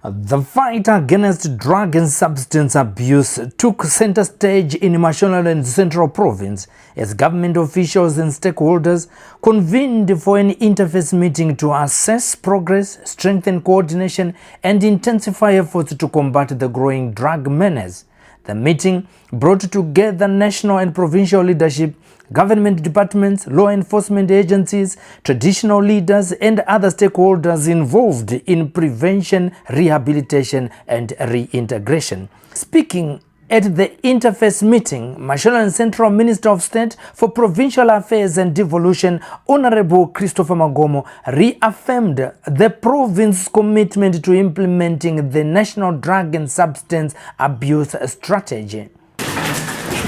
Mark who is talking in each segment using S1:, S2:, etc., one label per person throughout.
S1: The fight against drug and substance abuse took center stage in Mashonaland Central Province as government officials and stakeholders convened for an interface meeting to assess progress, strengthen coordination, and intensify efforts to combat the growing drug menace. The meeting brought together national and provincial leadership, government departments, law enforcement agencies, traditional leaders, and other stakeholders involved in prevention, rehabilitation, and reintegration. Speaking at the interface meeting, Mashonaland Central Minister of State for Provincial Affairs and Devolution, Honorable Christopher Magomo, reaffirmed the province's commitment to implementing the National Drug and Substance Abuse Strategy.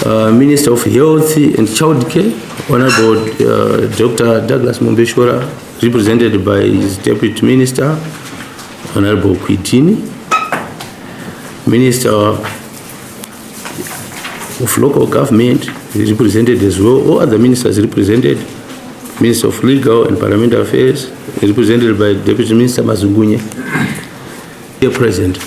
S2: Minister of Health and Childcare, Honorable Dr. Douglas Mombeshwara, represented by his Deputy Minister, Honorable Kwitini, Minister of Local Government, represented as well. All other ministers represented, Minister of Legal and Parliamentary Affairs, represented by Deputy Minister Mazungunye, here present.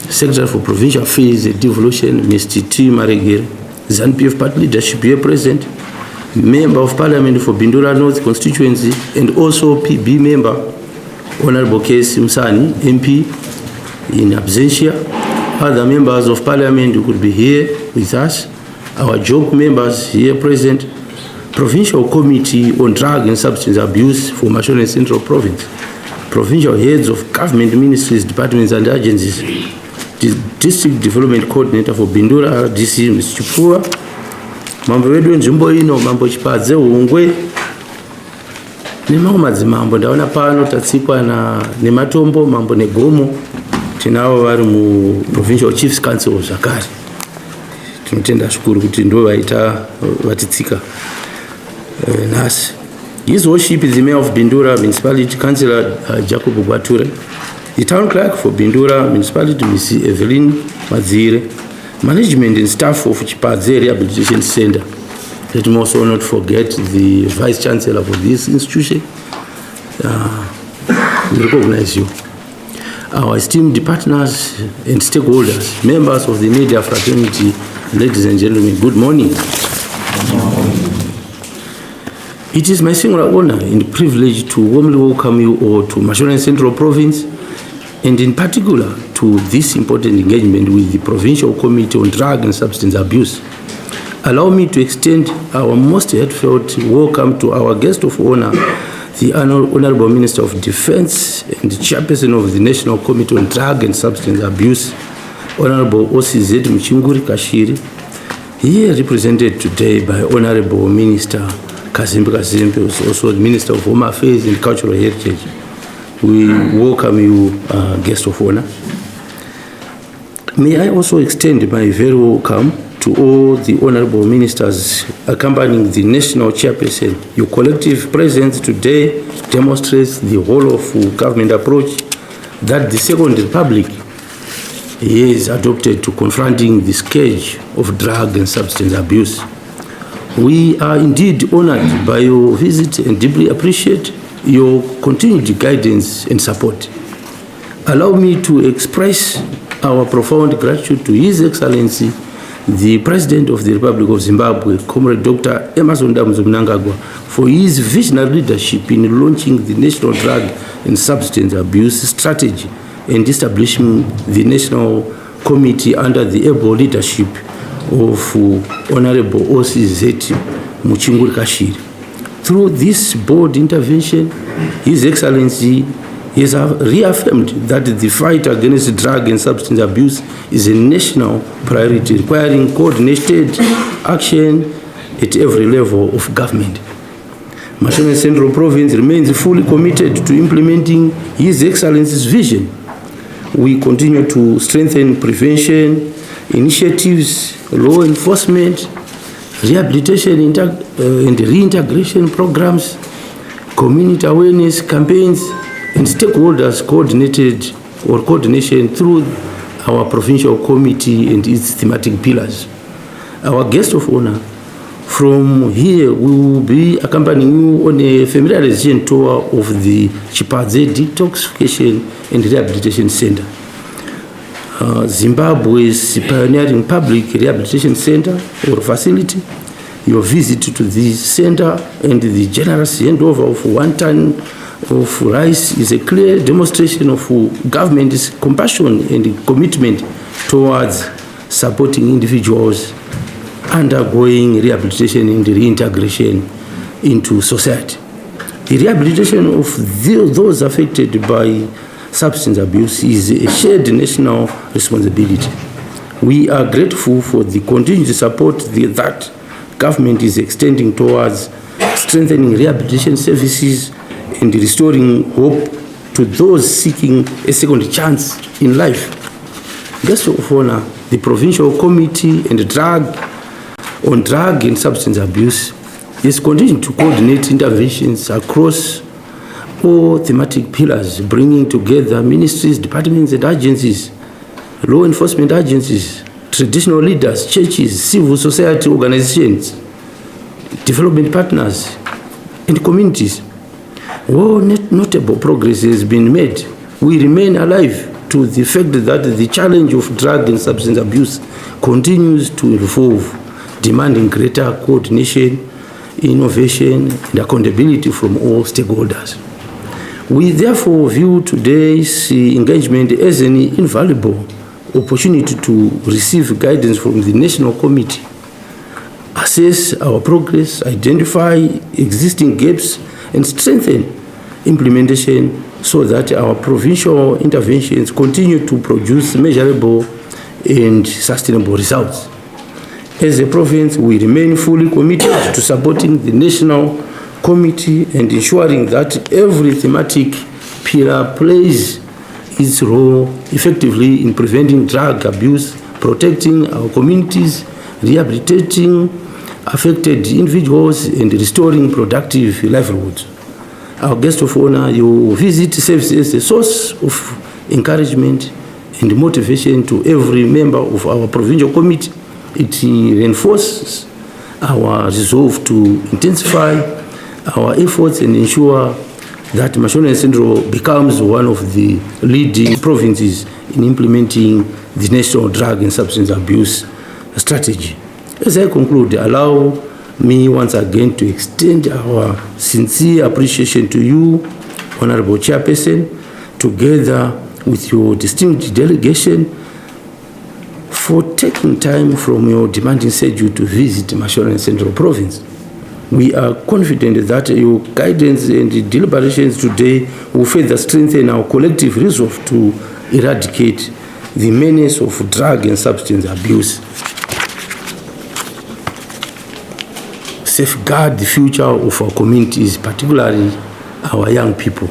S2: Secretary for Provincial Affairs and Devolution, Mr. T. Maregir, ZANU-PF Party Leadership here present, Member of Parliament for Bindura North Constituency, and also PB Member, Honorable K.S. Msani, MP, in absentia. Other members of Parliament who could be here with us, our JOG members here present, Provincial Committee on Drug and Substance Abuse for Mashonaland Central Province, Provincial Heads of Government Ministries, Departments and Agencies, District Development Coordinator for Bindura RDC, Mr. Chipua, mambo wedu nzimbo ino, mambo chipadze ungwe, nemambo madzimambo ndaona pano tatsikwa na nematombo, mambo negomo, tinavo vari mu Provincial Chiefs Council zvakare. Tinotenda shukuru kuti ndo vaita vatitsika nasi. His Worship is the Mayor of Bindura Municipality, Councillor Jacob Gwature, the Town Clerk for Bindura Municipality, Ms. Evelyn Madzire, Management and Staff of Chipadze Rehabilitation Center. Let me also not forget the Vice Chancellor for this institution. We recognize you. Our esteemed partners and stakeholders, members of the media fraternity, ladies and gentlemen, good morning. It is my singular honor and privilege to warmly welcome you all to Mashonaland Central Province, and in particular to this important engagement with the Provincial Committee on Drug and Substance Abuse. Allow me to extend our most heartfelt welcome to our guest of honor, the Honorable Minister of Defense and the Chairperson of the National Committee on Drug and Substance Abuse, Honorable OCZ Mchinguri Kashiri, here represented today by Honorable Minister Kazimbe Kazimbe, also the Minister of Home Affairs and Cultural Heritage. We welcome you, guest of honor. May I also extend my very welcome to all the honorable ministers accompanying the national chairperson. Your collective presence today demonstrates the whole of government approach that the Second Republic is adopted to confronting the scourge of drug and substance abuse. We are indeed honored by your visit and deeply appreciate your continued guidance and support. Allow me to express our profound gratitude to His Excellency, the President of the Republic of Zimbabwe, Comrade Dr. Emmerson Damzo Mnangagwa, for his visionary leadership in launching the National Drug and Substance Abuse Strategy and establishing the National Committee under the able leadership of Honorable OCZ Mchinguri Kashiri. Through this bold intervention, His Excellency has reaffirmed that the fight against drug and substance abuse is a national priority requiring coordinated action at every level of government. Mashonaland Central Province remains fully committed to implementing His Excellency's vision. We continue to strengthen prevention initiatives, law enforcement, rehabilitation and reintegration programs, community awareness campaigns, and stakeholders coordination through our provincial committee and its thematic pillars. Our guest of honor, From here, we will be accompanying you on a familiarization tour of the Chipadze Detoxification and Rehabilitation Center, Zimbabwe's pioneering public rehabilitation center or facility. Your visit to this center and the generous handover of 1 ton of rice is a clear demonstration of government's compassion and commitment towards supporting individuals undergoing rehabilitation and reintegration into society. The rehabilitation of those affected by substance abuse is a shared national responsibility. We are grateful for the continued support that government is extending towards strengthening rehabilitation services and restoring hope to those seeking a second chance in life. Guest of honor, the Provincial Committee on Drug and Substance Abuse is continuing to coordinate interventions across all thematic pillars, bringing together ministries, departments and agencies, law enforcement agencies, traditional leaders, churches, civil society organizations, development partners, and communities. While notable progress has been made, we remain alive to the fact that the challenge of drug and substance abuse continues to evolve, demanding greater coordination, innovation, and accountability from all stakeholders. We therefore view today's engagement as an invaluable opportunity to receive guidance from the National Committee, assess our progress, identify existing gaps, and strengthen implementation so that our provincial interventions continue to produce measurable and sustainable results. As a province, we remain fully committed to supporting the National Committee and ensuring that every thematic pillar plays its role effectively in preventing drug abuse, protecting our communities, rehabilitating affected individuals, and restoring productive livelihoods. Our guest of honor, your visit serves as a source of encouragement and motivation to every member of our provincial committee. It reinforces our resolve to intensify our efforts and ensure that Mashonaland Central becomes one of the leading provinces in implementing the national drug and substance abuse strategy. As I conclude, allow me once again to extend our sincere appreciation to you, Honorable Chairperson, together with your distinguished delegation, for taking time from your demanding schedule to visit Mashonaland Central Province. We are confident that your guidance and deliberations today will further strengthen our collective resolve to eradicate the menace of drug and substance abuse, safeguard the future of our communities, particularly our young people.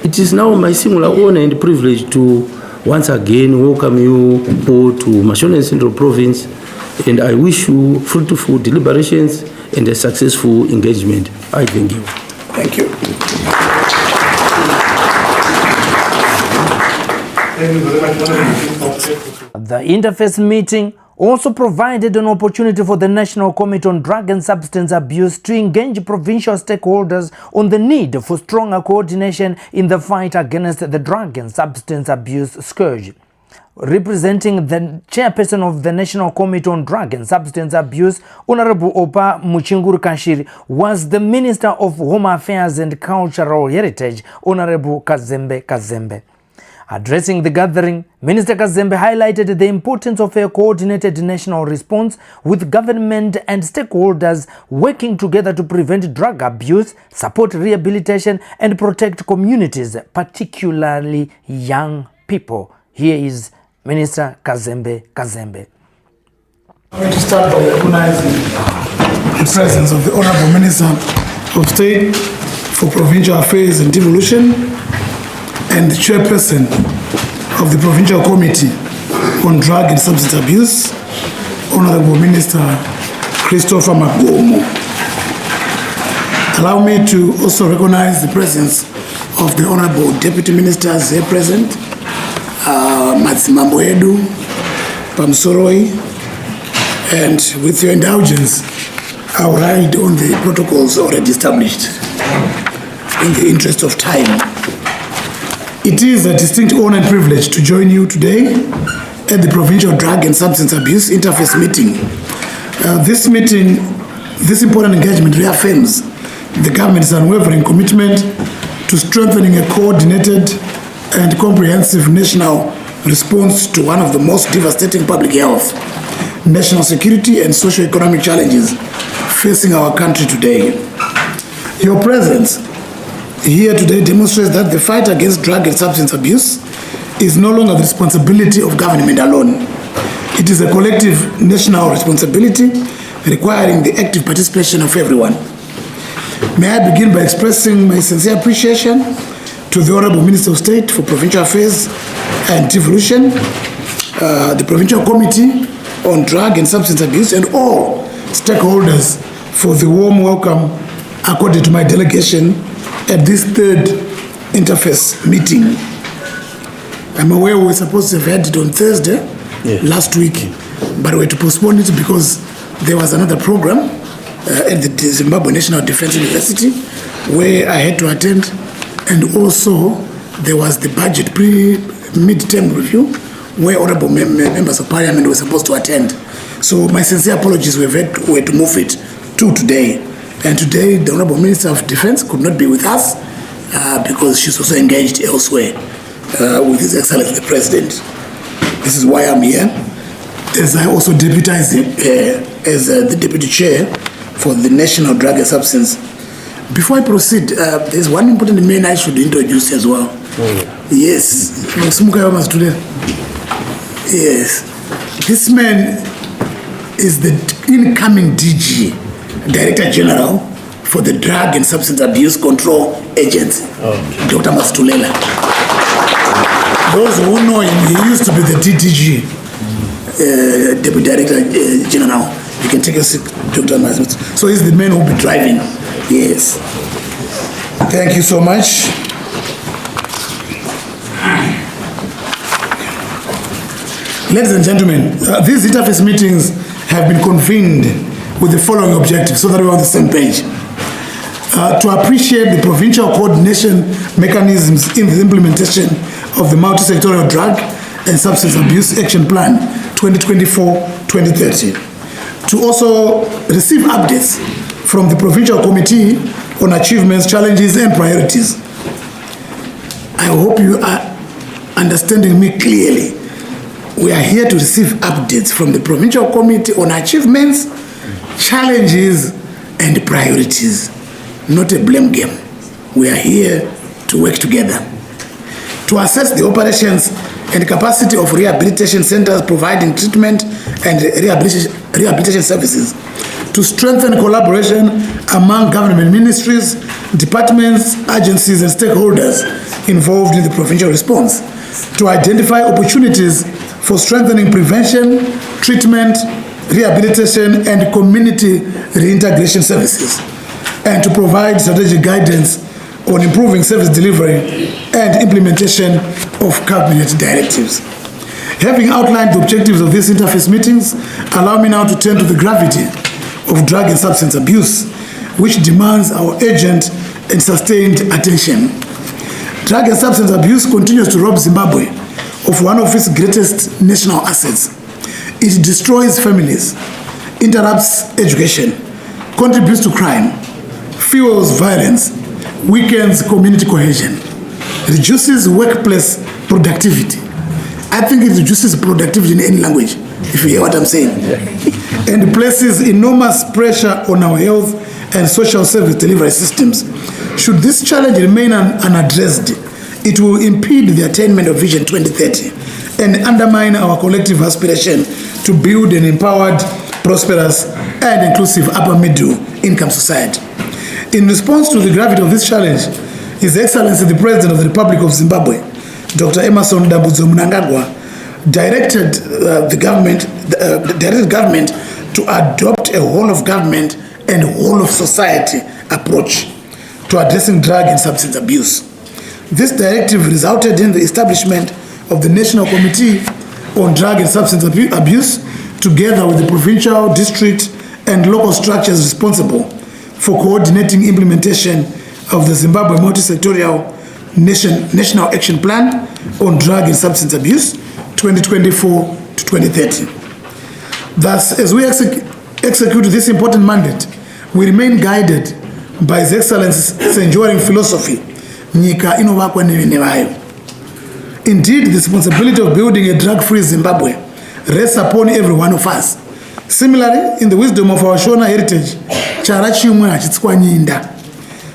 S2: It is now my singular honor and privilege to once again welcome you all to Mashonaland Central Province, and I wish you fruitful deliberations and a successful engagement. I thank you.
S3: Thank you.
S1: The interface meeting also provided an opportunity for the National Committee on Drug and Substance Abuse to engage provincial stakeholders on the need for stronger coordination in the fight against the drug and substance abuse scourge. Representing the chairperson of the National Committee on Drug and Substance Abuse, Honorable Opa Muchinguru Kashiri, was the Minister of Home Affairs and Cultural Heritage, Honorable Kazembe Kazembe. Addressing the gathering, Minister Kazembe highlighted the importance of a coordinated national response with government and stakeholders working together to prevent drug abuse, support rehabilitation, and protect communities, particularly young people. Here is Minister Kazembe Kazembe.
S3: I'm going to start by recognizing the presence of the Honorable Minister of State for Provincial Affairs and Devolution and the Chairperson of the Provincial Committee on Drug and Substance Abuse, Honorable Minister Christopher Magomo. Allow me to also recognize the presence of the Honorable Deputy Ministers here present, Matsimambo Edu, Pamsoroi, and with your indulgence, I'll ride on the protocols already established in the interest of time. It is a distinct honor and privilege to join you today at the Provincial Drug and Substance Abuse Interface meeting. This important engagement reaffirms the government's unwavering commitment to strengthening a coordinated and comprehensive national response to one of the most devastating public health, national security and socio-economic challenges facing our country today. Your presence here today demonstrates that the fight against drug and substance abuse is no longer the responsibility of government alone. It is a collective national responsibility requiring the active participation of everyone. May I begin by expressing my sincere appreciation to the Honorable Minister of State for Provincial Affairs and Devolution, the Provincial Committee on Drug and Substance Abuse, and all stakeholders for the warm welcome accorded to my delegation at this third interface meeting. I'm aware we were supposed to have had it on Thursday last week, but we had to postpone it because there was another program at the Zimbabwe National Defense University where I had to attend, and also there was the budget mid-term review where honorable members of parliament were supposed to attend. So my sincere apologies, we had to move it to today. And today the Honorable Minister of Defense could not be with us because she's also engaged elsewhere with His Excellency the President. This is why I'm here, as I also deputize as the Deputy Chair for the National Drug and Substance. Before I proceed, there's one important man I should introduce as well. Yes. Yes. This man is the incoming DG, Director General for the Drug and Substance Abuse Control Agency, Dr. Mastulela. Those who know him, he used to be the DDG, Deputy Director General. You can take a seat, Dr. Mastulela. So he's the man who will be driving. Yes. Thank you so much. Ladies and gentlemen, these interface meetings have been convened with the following objectives so that we're on the same page. To appreciate the provincial coordination mechanisms in the implementation of the multi-sectorial drug and substance abuse action plan 2024-2030. To also receive updates from the Provincial Committee on achievements, challenges, and priorities. I hope you are understanding me clearly. We are here to receive updates from the Provincial Committee on achievements, challenges, and priorities. Not a blame game. We are here to work together. To assess the operations and capacity of rehabilitation centers providing treatment and rehabilitation services, to strengthen collaboration among government ministries, departments, agencies, and stakeholders involved in the provincial response, to identify opportunities for strengthening prevention, treatment, rehabilitation, and community reintegration services, and to provide strategic guidance on improving service delivery and implementation of cabinet directives. Having outlined the objectives of these interface meetings, allow me now to turn to the gravity of drug and substance abuse, which demands our urgent and sustained attention. Drug and substance abuse continues to rob Zimbabwe of one of its greatest national assets. It destroys families, interrupts education, contributes to crime, fuels violence, weakens community cohesion, reduces workplace productivity. I think it reduces productivity in any language, if you hear what I'm saying, and places enormous pressure on our health and social service delivery systems. Should this challenge remain unaddressed, it will impede the attainment of Vision 2030 and undermine our collective aspiration to build an empowered, prosperous, and inclusive upper-middle income society. In response to the gravity of this challenge, His Excellency the President of the Republic of Zimbabwe, Dr. Emerson Dambudzo Mnangagwa, directed government to adopt a whole of government and whole of society approach to addressing drug and substance abuse. This directive resulted in the establishment of the National Committee on Drug and Substance Abuse, together with the provincial, district, and local structures responsible for coordinating implementation of the Zimbabwe multi-sectorial National Action Plan on Drug and Substance Abuse 2024 to 2030. Thus, as we execute this important mandate, we remain guided by His Excellency's enduring philosophy, Nyika inovakwa nevayo. Indeed, the responsibility of building a drug-free Zimbabwe rests upon every one of us. Similarly, in the wisdom of our Shona heritage,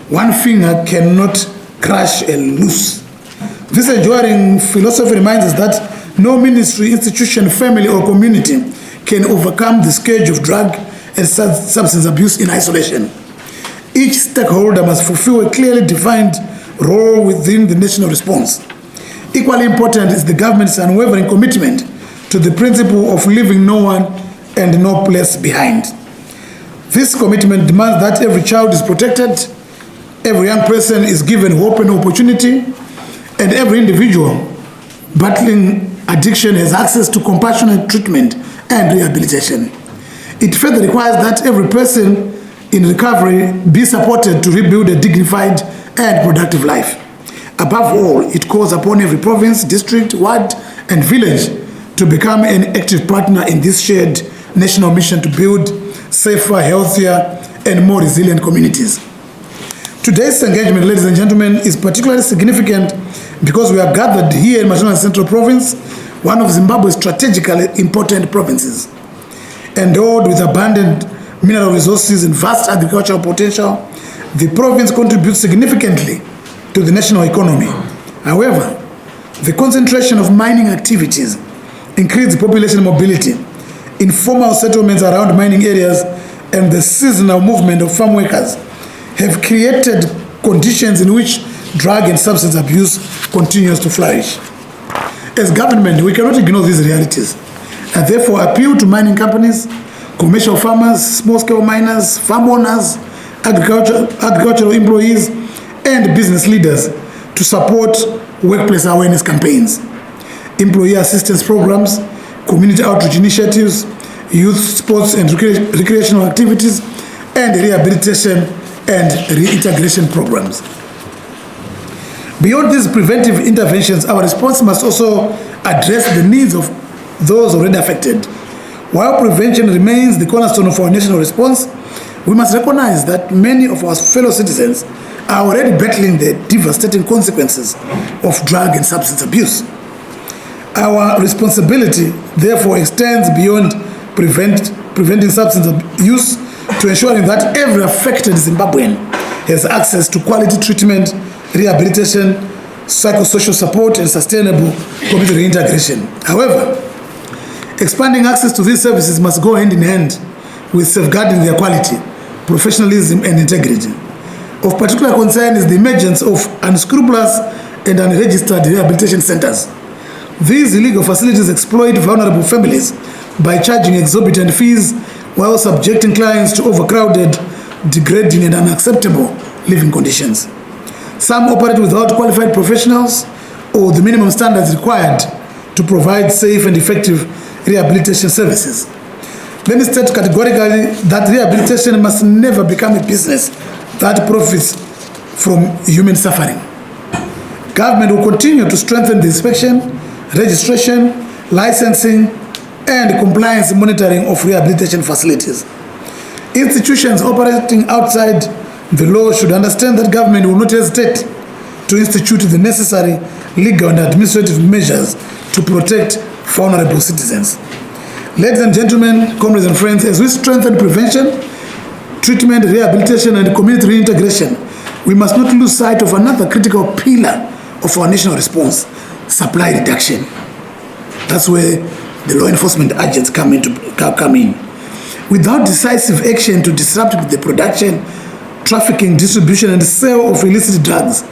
S3: one finger cannot crush a loose. This enduring philosophy reminds us that no ministry, institution, family, or community can overcome the scourge of drug and substance abuse in isolation. Each stakeholder must fulfill a clearly defined role within the national response. Equally important is the government's unwavering commitment to the principle of leaving no one and no place behind. This commitment demands that every child is protected, every young person is given hope and opportunity, and every individual battling addiction has access to compassionate treatment and rehabilitation. It further requires that every person in recovery be supported to rebuild a dignified and productive life. Above all, it calls upon every province, district, ward, and village to become an active partner in this shared national mission to build safer, healthier, and more resilient communities. Today's engagement, ladies and gentlemen, is particularly significant because we are gathered here in Mashonaland Central Province, one of Zimbabwe's strategically important provinces. Endowed with abundant mineral resources and vast agricultural potential, the province contributes significantly to the national economy. However, the concentration of mining activities, increased population mobility, informal settlements around mining areas, and the seasonal movement of farm workers have created conditions in which drug and substance abuse continues to flourish. As government, we cannot ignore these realities and therefore appeal to mining companies, commercial farmers, small-scale miners, farm owners, agricultural employees, and business leaders to support workplace awareness campaigns, employee assistance programs, community outreach initiatives, youth sports and recreational activities, and rehabilitation and reintegration programs. Beyond these preventive interventions, our response must also address the needs of those already affected. While prevention remains the cornerstone of our national response, we must recognize that many of our fellow citizens are already battling the devastating consequences of drug and substance abuse. Our responsibility, therefore, extends beyond preventing substance abuse to ensuring that every affected Zimbabwean has access to quality treatment, rehabilitation, psychosocial support, and sustainable community reintegration. However, expanding access to these services must go hand in hand with safeguarding their quality, professionalism, and integrity. Of particular concern is the emergence of unscrupulous and unregistered rehabilitation centers. These illegal facilities exploit vulnerable families by charging exorbitant fees while subjecting clients to overcrowded, degrading, and unacceptable living conditions. Some operate without qualified professionals or the minimum standards required to provide safe and effective rehabilitation services. Let me state categorically that rehabilitation must never become a business that profits from human suffering. Government will continue to strengthen the inspection, registration, licensing, and compliance monitoring of rehabilitation facilities. Institutions operating outside the law should understand that government will not hesitate to institute the necessary legal and administrative measures to protect vulnerable citizens. Ladies and gentlemen, comrades and friends, as we strengthen prevention, treatment, rehabilitation, and community reintegration, we must not lose sight of another critical pillar of our national response: supply reduction. That's where the law enforcement agents come in. Without decisive action to disrupt the production, trafficking, distribution, and sale of illicit drugs,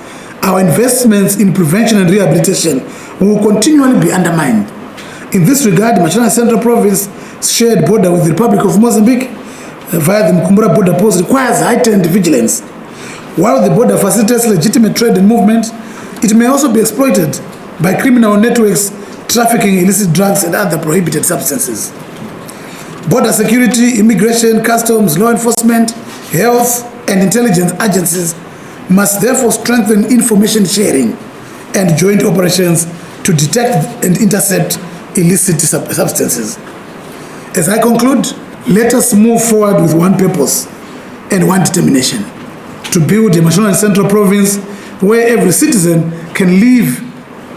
S3: our investments in prevention and rehabilitation will continually be undermined. In this regard, Mashonaland Central Province shared border with the Republic of Mozambique via the Mkumbura border post requires heightened vigilance. While the border facilitates legitimate trade and movement, it may also be exploited by criminal networks trafficking illicit drugs and other prohibited substances. Border security, immigration, customs, law enforcement, health, and intelligence agencies must therefore strengthen information sharing and joint operations to detect and intercept illicit substances. As I conclude, let us move forward with one purpose and one determination: to build a Mashonaland Central Province where every citizen can live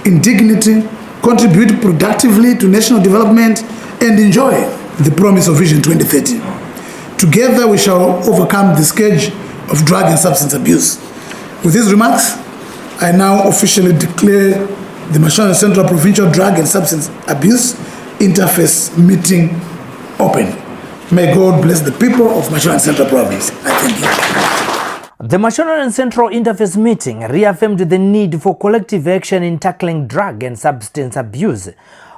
S3: in dignity, contribute productively to national development, and enjoy the promise of Vision 2030. Together we shall overcome the scourge of drug and substance abuse. With these remarks, I now officially declare the Mashonaland Central Provincial Drug and Substance Abuse Interface meeting open. May God bless the people of Mashonaland Central Province. I thank you.
S1: The Mashonaland Central Interface meeting reaffirmed the need for collective action in tackling drug and substance abuse,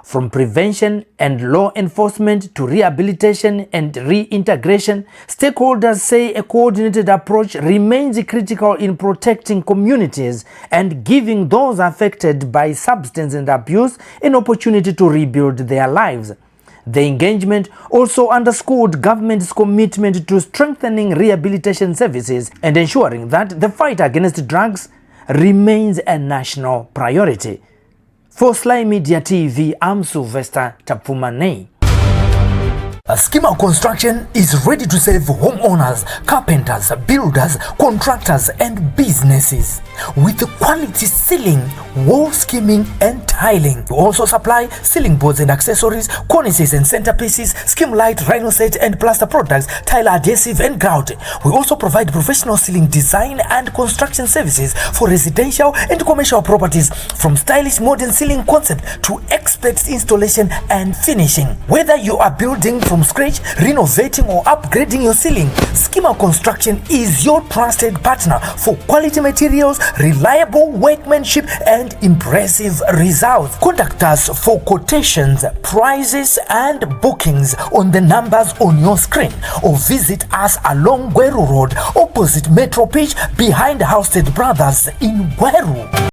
S1: from prevention and law enforcement to rehabilitation and reintegration. Stakeholders say a coordinated approach remains critical in protecting communities and giving those affected by substance and abuse an opportunity to rebuild their lives. The engagement also underscored government's commitment to strengthening rehabilitation services and ensuring that the fight against drugs remains a national priority. For Sly Media TV, I'm Sylvester Tapfumane. Schema Construction is ready to serve homeowners, carpenters, builders, contractors, and businesses with quality ceiling, wall skimming, and tiling. We also supply ceiling boards and accessories, cornices and centerpieces, scheme light, rhino set, and plaster products, tile adhesive, and grout. We also provide professional ceiling design and construction services for residential and commercial properties, from stylish modern ceiling concept to expert installation and finishing. Whether you are building from scratch, renovating, or upgrading your ceiling, Schema Construction is your trusted partner for quality materials, reliable workmanship, and impressive results. Contact us for quotations, prices, and bookings on the numbers on your screen, or visit us along Gweru Road, opposite Metro Pitch, behind Housestead Brothers in Gweru.